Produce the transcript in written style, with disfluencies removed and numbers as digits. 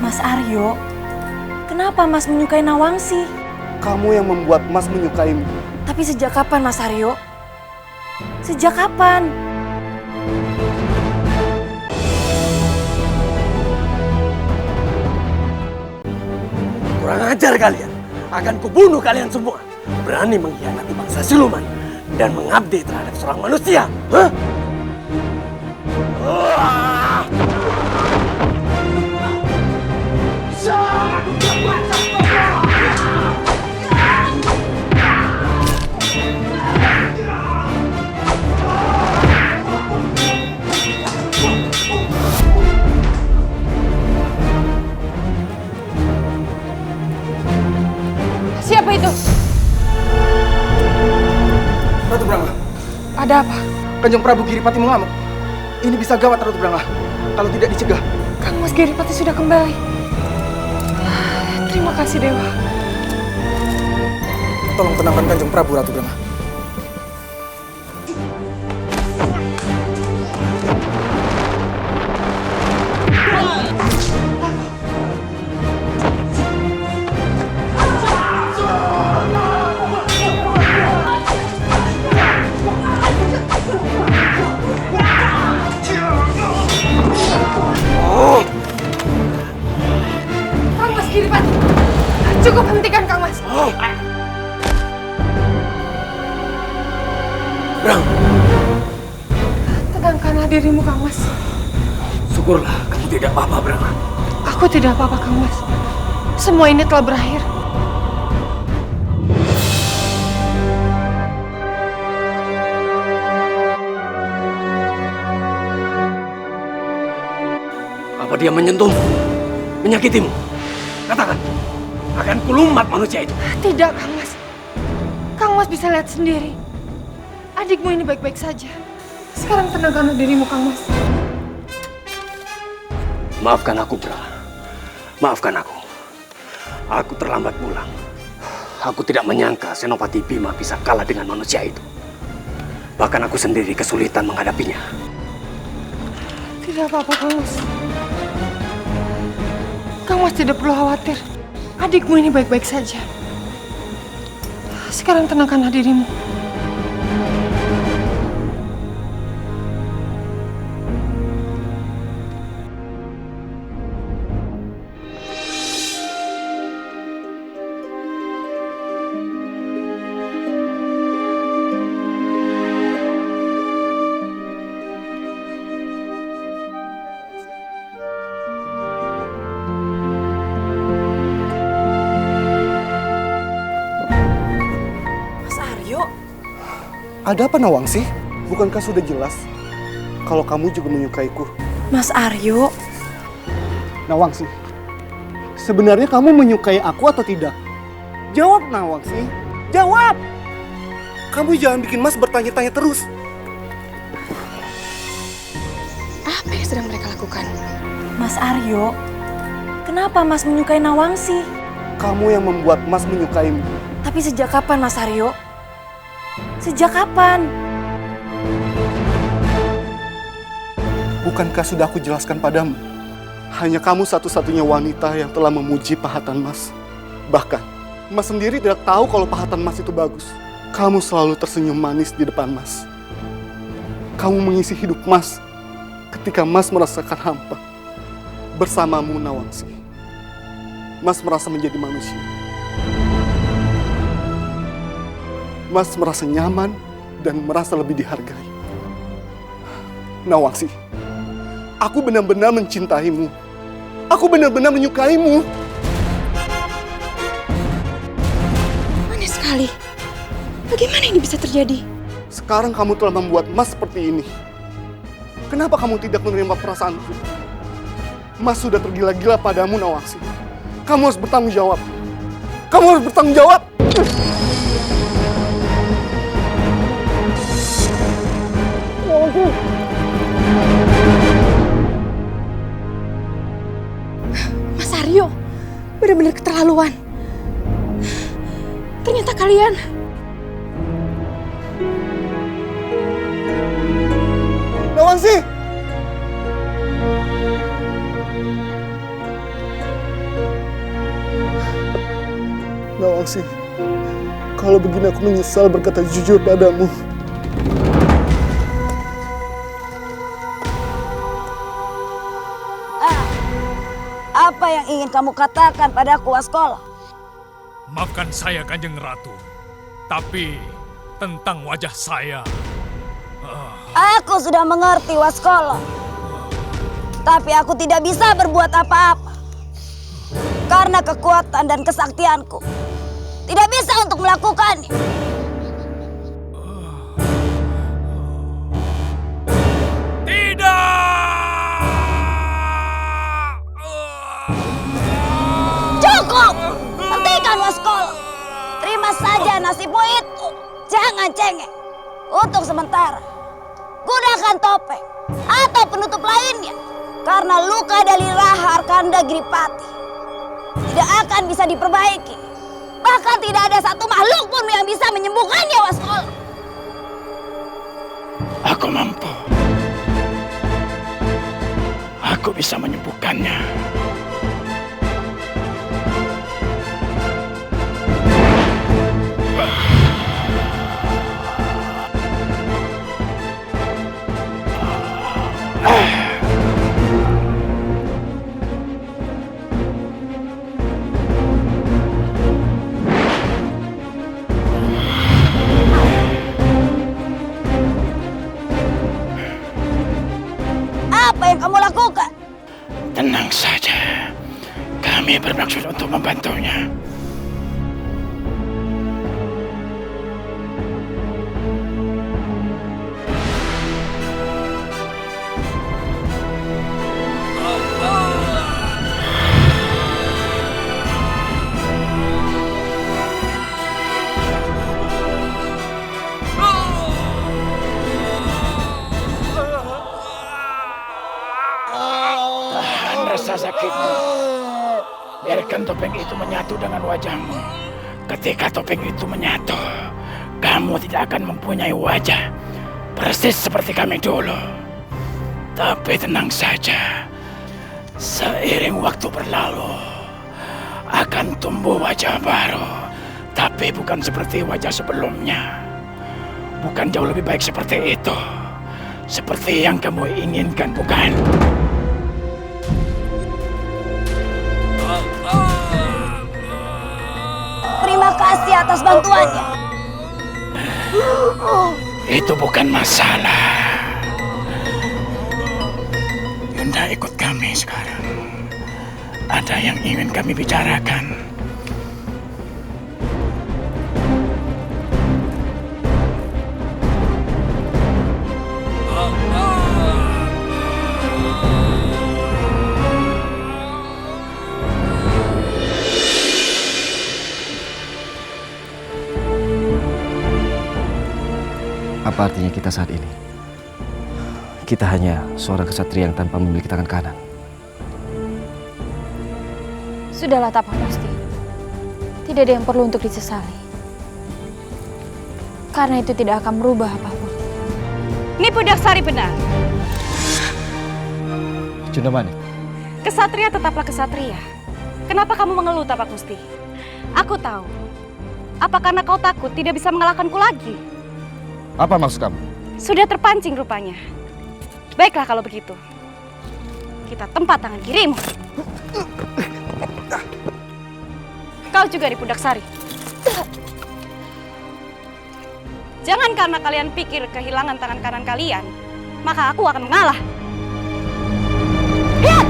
Mas Aryo, kenapa Mas menyukai Nawangsi? Kamu yang membuat Mas menyukaimu. Tapi sejak kapan Mas Aryo? Sejak kapan? Kurang ajar kalian. Akan kubunuh kalian semua. Berani mengkhianati bangsa siluman dan mengabdi terhadap seorang manusia. Hah? Siapa itu? Ratu Brangga, Ada apa? Kanjeng Prabu Giripati mengamuk. Ini bisa gawat, Ratu Brangga, kalau tidak dicegah. Kang Mas Giripati sudah kembali. Terima kasih Dewa. Tolong tenangkan Kanjeng Prabu, Ratu Brangga. Kang Mas Giripati, cukup hentikan Kang Mas. Brang, Tenangkanlah dirimu Kang Mas. syukurlah kamu tidak apa-apa, Brang. Aku tidak apa-apa Kang Mas. Semua ini telah berakhir. Apa dia menyentuhmu? Menyakitimu? Katakan, akan kulumat manusia itu. Tidak Kang Mas. Kang Mas bisa lihat sendiri. Adikmu ini baik-baik saja. Sekarang tenangkanlah dirimu Kang Mas. Maafkan aku, Bra. Maafkan aku. Aku terlambat pulang. Aku tidak menyangka Senopati Bima bisa kalah dengan manusia itu. Bahkan aku sendiri kesulitan menghadapinya. Tidak apa-apa Kang Mas. Kang Mas tidak perlu khawatir. Adikmu ini baik-baik saja. Sekarang tenangkanlah dirimu. Ada apa, Nawangsi? Bukankah sudah jelas kalau kamu juga menyukaiku? Mas Aryo, Nawangsi, sebenarnya kamu menyukai aku atau tidak? Jawab, Nawangsi. Jawab! Kamu jangan bikin Mas bertanya-tanya terus. Apa yang sedang mereka lakukan? Mas Aryo, kenapa Mas menyukai Nawangsi? Kamu yang membuat Mas menyukaimu. Tapi sejak kapan Mas Aryo? Sejak kapan? Bukankah sudah aku jelaskan padamu? Hanya kamu satu-satunya wanita yang telah memuji pahatan Mas. Bahkan, Mas sendiri tidak tahu kalau pahatan Mas itu bagus. Kamu selalu tersenyum manis di depan Mas. Kamu mengisi hidup Mas ketika Mas merasakan hampa. Bersamamu, Nawangsi, Mas merasa menjadi manusia. Mas merasa nyaman dan merasa lebih dihargai. Nawangsi, aku benar-benar mencintaimu. Aku benar-benar menyukaimu. Aneh sekali. Bagaimana ini bisa terjadi? Sekarang kamu telah membuat Mas seperti ini. Kenapa kamu tidak menerima perasaanku? Mas sudah tergila-gila padamu, Nawangsi. Kamu harus bertanggung jawab. Kamu harus bertanggung jawab. Mas Aryo, benar-benar keterlaluan. Ternyata kalian... Nawangsi! Nawangsi, kalau begini aku menyesal berkata jujur padamu. Apa yang ingin kamu katakan padaku, Waskolo? Maafkan saya, Kanjeng Ratu. Tapi tentang wajah saya... Aku sudah mengerti, Waskolo. Tapi aku tidak bisa berbuat apa-apa. Karena kekuatan dan kesaktianku tidak bisa untuk melakukannya. Cukup! Hentikan, Waskolo. Terima saja nasibmu itu. Jangan cengeng. Untuk sementara, gunakan topeng atau penutup lainnya. Karena luka dari Raha Arkanda Giripati tidak akan bisa diperbaiki. Bahkan tidak ada satu makhluk pun yang bisa menyembuhkannya, Waskolo. Aku mampu. Aku bisa menyembuhkannya. Apa yang kamu lakukan? Tenang saja. Kami bermaksud untuk membantunya. Tahan rasa sakitmu. Biarkan topeng itu menyatu dengan wajahmu. Ketika topeng itu menyatu, kamu tidak akan mempunyai wajah persis seperti kami dulu. Tapi tenang saja, seiring waktu berlalu, akan tumbuh wajah baru. Tapi bukan seperti wajah sebelumnya. Bukan jauh lebih baik seperti itu. Seperti yang kamu inginkan, bukan? Terima kasih atas bantuannya. Itu bukan masalah. Yunda, ikut kami sekarang. Ada yang ingin kami bicarakan. Apa artinya kita saat ini? Kita hanya seorang kesatria yang tanpa memiliki tangan kanan. Sudahlah Tapak Musti. Tidak ada yang perlu untuk disesali. Karena itu tidak akan merubah apapun. Ini Pudaksari benar. Cundamanik. Kesatria tetaplah kesatria. Kenapa kamu mengeluh, Tapak Musti? Aku tahu. Apa karena kau takut tidak bisa mengalahkanku lagi? Apa maksud kamu? Sudah terpancing rupanya. Baiklah kalau begitu. Kita tempat tangan kirimu. Kau juga di Pudaksari. Jangan karena kalian pikir kehilangan tangan kanan kalian, maka aku akan mengalah. Lihat!